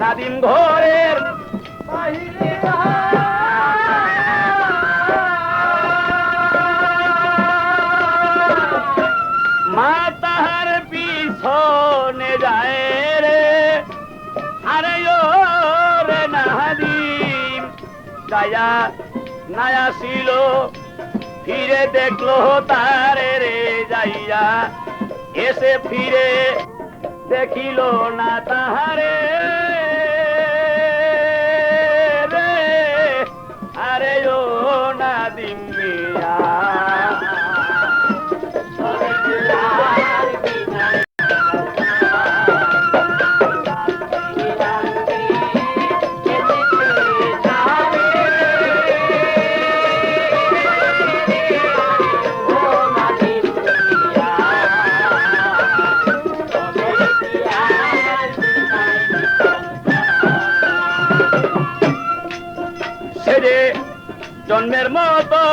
নাদিম ঘরের বাহিরে মা তাহার পিছনে যায় রে আরে ও রে নাদিম গায়া নায়া ছিল ফিরে দেখলো তারে রে যাইয়া এসে ফিরে দেখিল না তাহারে রে আরে ও নাদিম মিয়া জন্মের মতো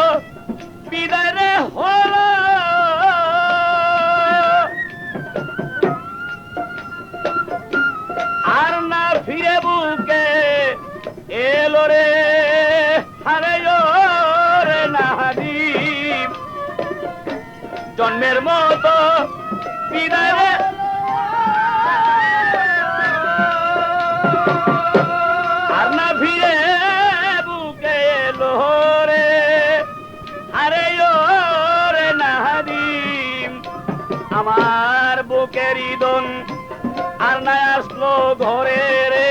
বিদায় রে হল আর না ফিরে বুকে এলো রে আরে রে নাদিম জন্মের মতো বিদায় রে আর না ফিরে বুকে এলো আমার বুকের ইদন আর না আসলো ঘরে রে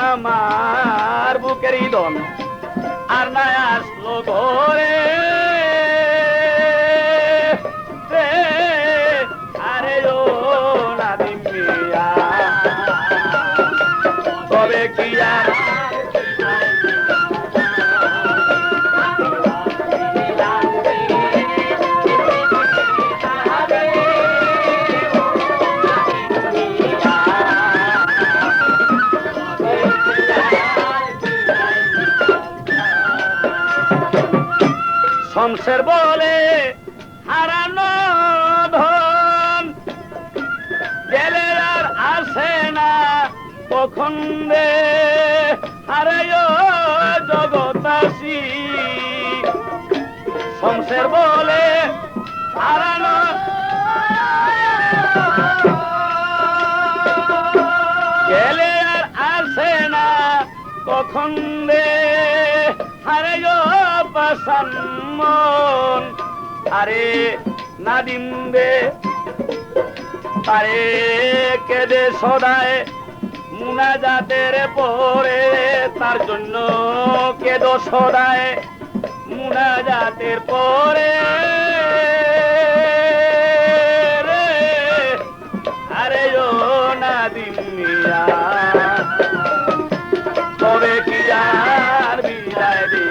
আমার বুকের ইদন আর না আসলো ঘরে আরে ও নাদিম মিয়া তবে কি আর শমশের বলে হারানো ধন গেলে আর আসে না কখন রে আরে জগতাসী শমশের বলে হারানো গেলে আর আসে না কখন রে আরে পাসাম্মন আরে নাদিম রে আরে কেদে সদায় মুনাজাতের পরে তার জন্য কেদো সদায় মুনাজাতের পরে রে আরে ও নাদিম মিয়া তবে কি আর বিদায় দে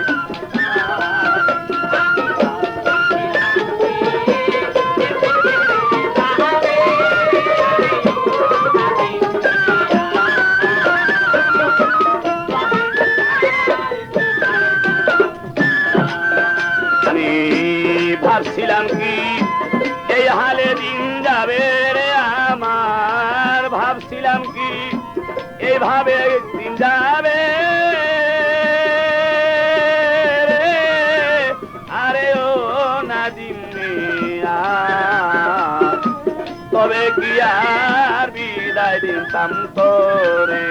ভাবছিলাম কি এই হালে দিন যাবে রে আমার ভাবছিলাম কি এইভাবে দিন যাবে আরে ও নাদিম মিয়া তবে কি আর বিদায় দিতাম তোরে